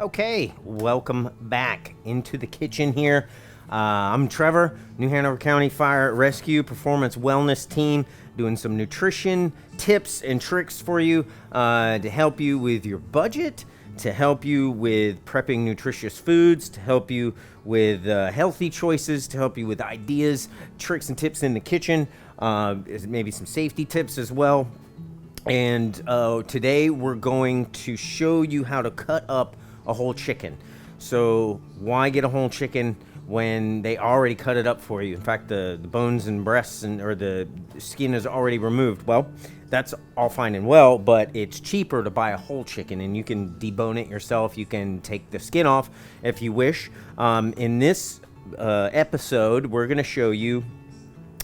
Okay, welcome back into the kitchen here. I'm Trevor, New Hanover County Fire Rescue Performance Wellness Team, doing some nutrition tips and tricks for you to help you with your budget, to help you with prepping nutritious foods, to help you with healthy choices, to help you with ideas, tricks and tips in the kitchen, maybe some safety tips as well. And today we're going to show you how to cut up a whole chicken. So why get a whole chicken when they already cut it up for you? In fact, the bones and breasts or the skin is already removed. Well, that's all fine and well, but it's cheaper to buy a whole chicken, and you can debone it yourself. You can take the skin off if you wish. In this episode, we're going to show you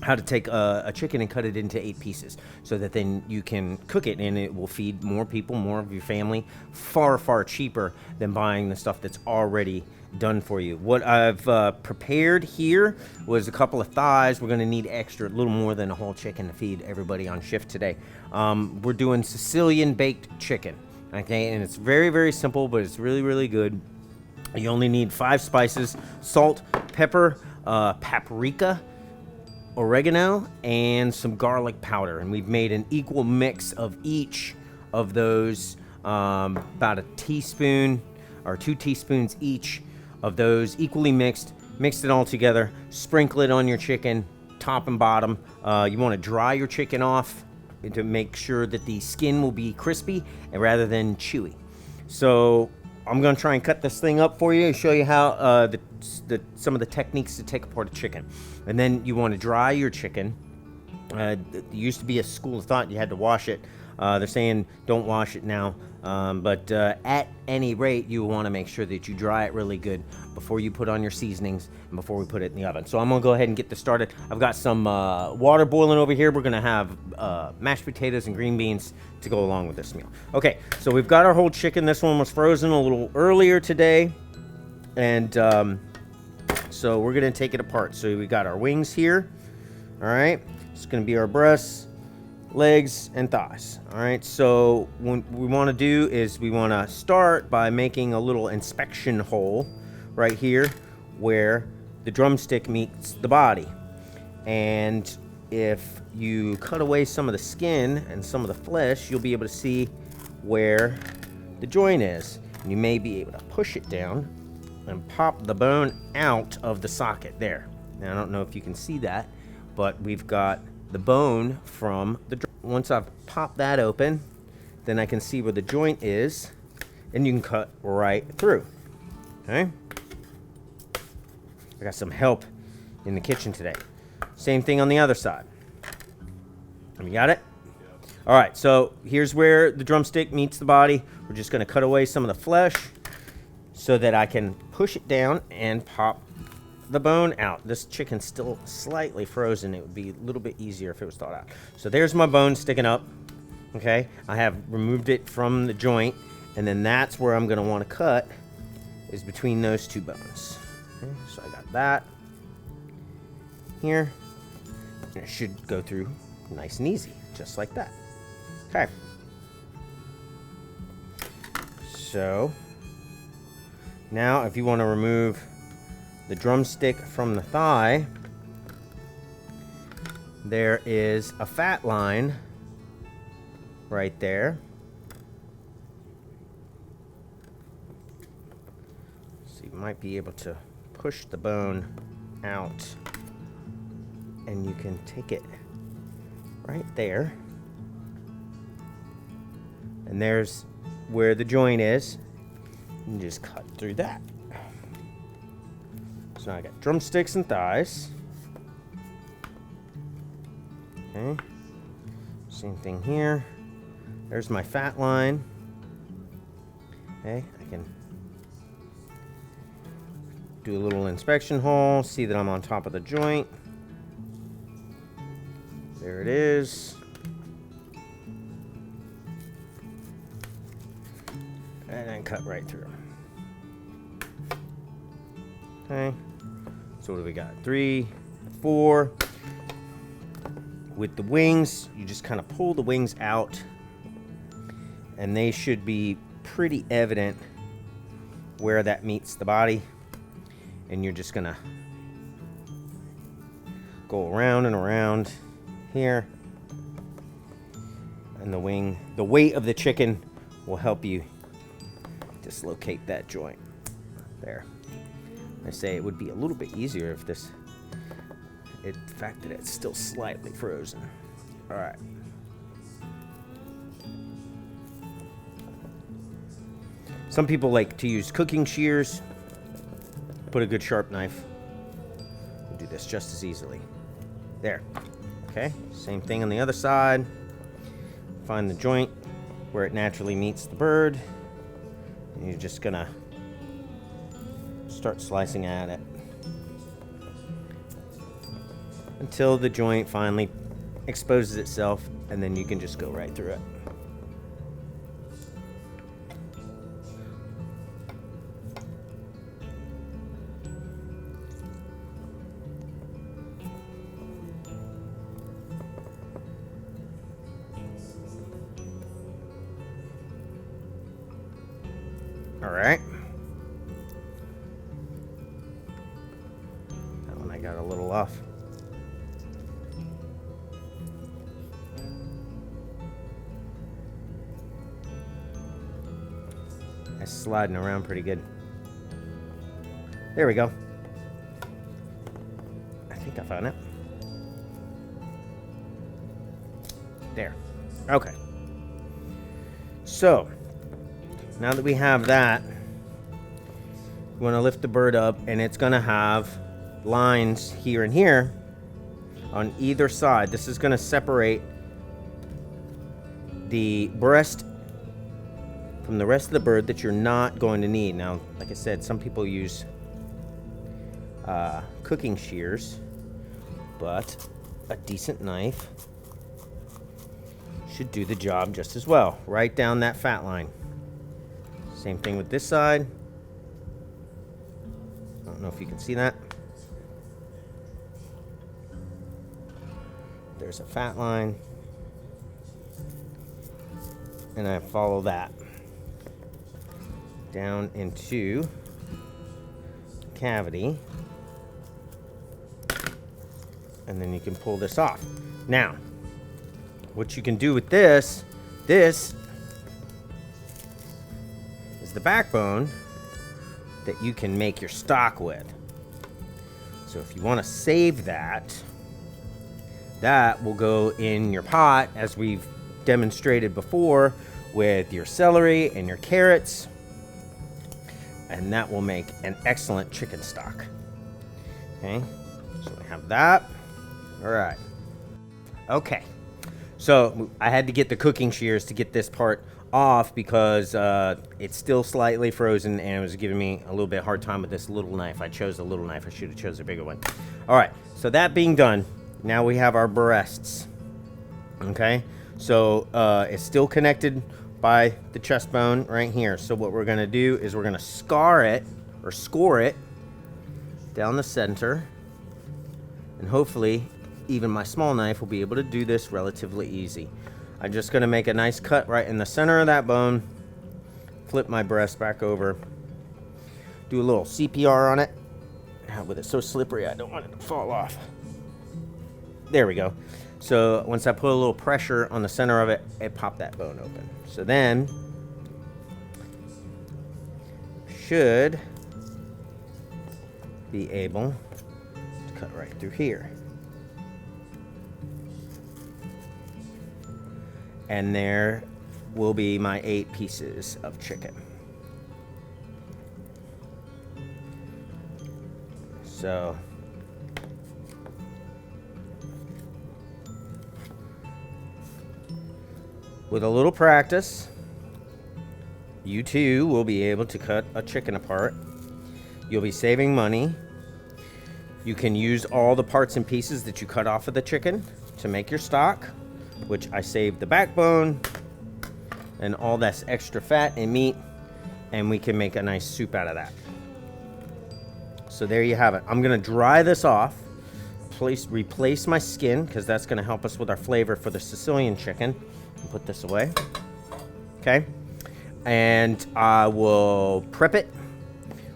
how to take a chicken and cut it into 8 pieces so that then you can cook it and it will feed more people, more of your family, far cheaper than buying the stuff that's already done for you. What I've prepared here was a couple of thighs. We're going to need extra, a little more than a whole chicken to feed everybody on shift today. We're doing Sicilian baked chicken, okay, and it's very simple, but it's really good. You only need 5 spices: salt, pepper, paprika, oregano, and some garlic powder. And we've made an equal mix of each of those, about a teaspoon or 2 teaspoons each of those, equally mixed it all together, sprinkle it on your chicken, top and bottom. You want to dry your chicken off to make sure that the skin will be crispy and rather than chewy. So I'm going to try and cut this thing up for you and show you how some of the techniques to take apart a chicken. And then you want to dry your chicken. There used to be a school of thought you had to wash it. They're saying don't wash it now. But at any rate, you want to make sure that you dry it really good before you put on your seasonings and before we put it in the oven. So I'm going to go ahead and get this started. I've got some water boiling over here. We're going to have mashed potatoes and green beans to go along with this meal. Okay, so we've got our whole chicken. This one was frozen a little earlier today. And so we're going to take it apart. So we got our wings here. All right, it's going to be our breasts, legs, and thighs. All right, so what we want to do is we want to start by making a little inspection hole right here where the drumstick meets the body. And if you cut away some of the skin and some of the flesh, you'll be able to see where the joint is. And you may be able to push it down and pop the bone out of the socket there. Now, I don't know if you can see that, but we've got the bone from the. Once I've popped that open, then I can see where the joint is, and you can cut right through. Okay? I got some help in the kitchen today. Same thing on the other side. Have you got it? All right, so here's where the drumstick meets the body. We're just going to cut away some of the flesh so that I can push it down and pop the bone out. This chicken's still slightly frozen. It would be a little bit easier if it was thawed out. So there's my bone sticking up. Okay, I have removed it from the joint, and then that's where I'm going to want to cut, is between those 2 bones. Okay, so I got that here. And it should go through nice and easy, just like that. Okay. So now if you want to remove the drumstick from the thigh, there is a fat line right there. So you might be able to push the bone out, and you can take it right there. And there's where the joint is. And just cut through that. So now I got drumsticks and thighs. Okay. Same thing here. There's my fat line. Okay, I can do a little inspection hole, see that I'm on top of the joint. There it is. And then cut right through. Okay. So what do we got? 3, 4. With the wings, you just kind of pull the wings out, and they should be pretty evident where that meets the body. And you're just gonna go around and around here. And the weight of the chicken will help you dislocate that joint. There. I say it would be a little bit easier if the fact that it's still slightly frozen. All right. Some people like to use cooking shears. Put a good sharp knife. We'll do this just as easily. There. Okay. Same thing on the other side. Find the joint where it naturally meets the bird. And you're just gonna start slicing at it until the joint finally exposes itself, and then you can just go right through it. All right. That one I got a little off. That's sliding around pretty good. There we go. I think I found it. There. Okay. So, now that we have that, we want to lift the bird up, and it's going to have lines here and here on either side. This is going to separate the breast from the rest of the bird that you're not going to need. Now, like I said, some people use cooking shears, but a decent knife should do the job just as well. Right down that fat line. Same thing with this side. I don't know if you can see that. There's a fat line. And I follow that down into the cavity. And then you can pull this off. Now, what you can do with this is the backbone that you can make your stock with. So if you want to save that, that will go in your pot, as we've demonstrated before, with your celery and your carrots, and that will make an excellent chicken stock. Okay, so we have that. All right. Okay, so I had to get the cooking shears to get this part off because it's still slightly frozen, and it was giving me a little bit hard time with this little knife. I chose a little knife. I should have chose a bigger one. All right, so that being done, now we have our breasts. Okay, so it's still connected by the chest bone right here. So what we're gonna do is we're gonna score it down the center, and hopefully even my small knife will be able to do this relatively easy. I'm just gonna make a nice cut right in the center of that bone, flip my breast back over, do a little CPR on it. With it so slippery, I don't want it to fall off. There we go. So once I put a little pressure on the center of it, it popped that bone open. So then, should be able to cut right through here. And there will be my 8 pieces of chicken. So with a little practice, you too will be able to cut a chicken apart. You'll be saving money. You can use all the parts and pieces that you cut off of the chicken to make your stock, which I saved the backbone and all that's extra fat and meat, and we can make a nice soup out of that. So there you have it. I'm gonna dry this off, replace my skin, because that's gonna help us with our flavor for the Sicilian chicken. Put this away. Okay. And I will prep it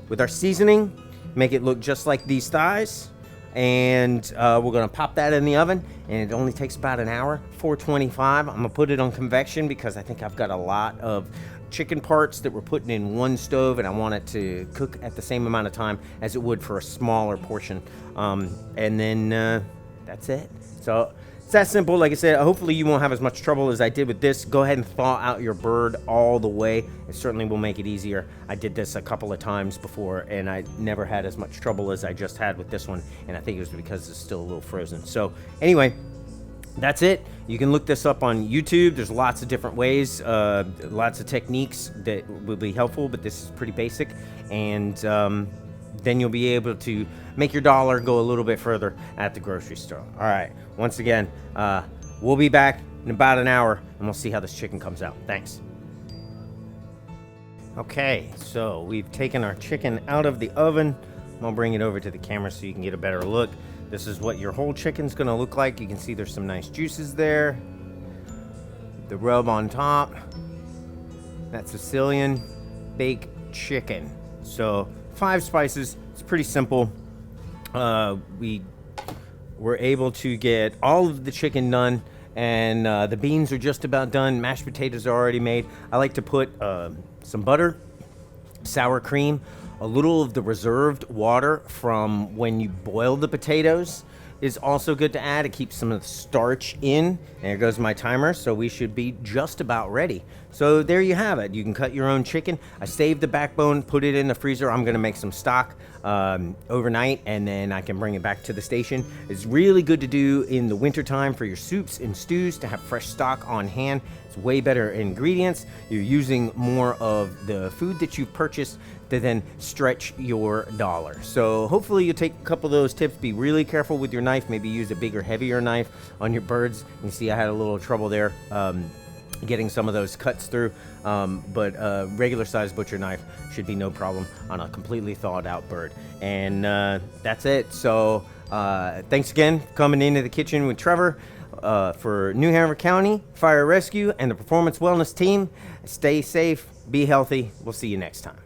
with our seasoning, make it look just like these thighs. And we're gonna pop that in the oven, and it only takes about an hour, 425. I'm gonna put it on convection because I think I've got a lot of chicken parts that we're putting in one stove, and I want it to cook at the same amount of time as it would for a smaller portion. And then that's it. So it's that simple. Like I said, hopefully you won't have as much trouble as I did with this. Go ahead and thaw out your bird all the way. It certainly will make it easier. I did this a couple of times before, and I never had as much trouble as I just had with this one, and I think it was because it's still a little frozen. So anyway, that's it. You can look this up on YouTube. There's lots of different ways, lots of techniques that will be helpful, but this is pretty basic. And then you'll be able to make your dollar go a little bit further at the grocery store. All right, once again, we'll be back in about an hour, and we'll see how this chicken comes out. Thanks. Okay, so we've taken our chicken out of the oven. I'm gonna bring it over to the camera so you can get a better look. This is what your whole chicken's gonna look like. You can see there's some nice juices there. The rub on top. That Sicilian baked chicken. So 5 spices. It's pretty simple. We were able to get all of the chicken done, and the beans are just about done. Mashed potatoes are already made. I like to put some butter, sour cream, a little of the reserved water from when you boil the potatoes is also good to add. It keeps some of the starch in. There goes my timer, so we should be just about ready. So there you have it. You can cut your own chicken. I saved the backbone, put it in the freezer. I'm gonna make some stock overnight, and then I can bring it back to the station. It's really good to do in the wintertime for your soups and stews to have fresh stock on hand. It's way better ingredients. You're using more of the food that you've purchased to then stretch your dollar. So hopefully you'll take a couple of those tips. Be really careful with your knife. Maybe use a bigger, heavier knife on your birds. You see I had a little trouble there getting some of those cuts through, but a regular sized butcher knife should be no problem on a completely thawed out bird. And that's it. So thanks again for coming into the kitchen with Trevor for New Hanover County Fire Rescue and the Performance Wellness Team. Stay safe, be healthy. We'll see you next time.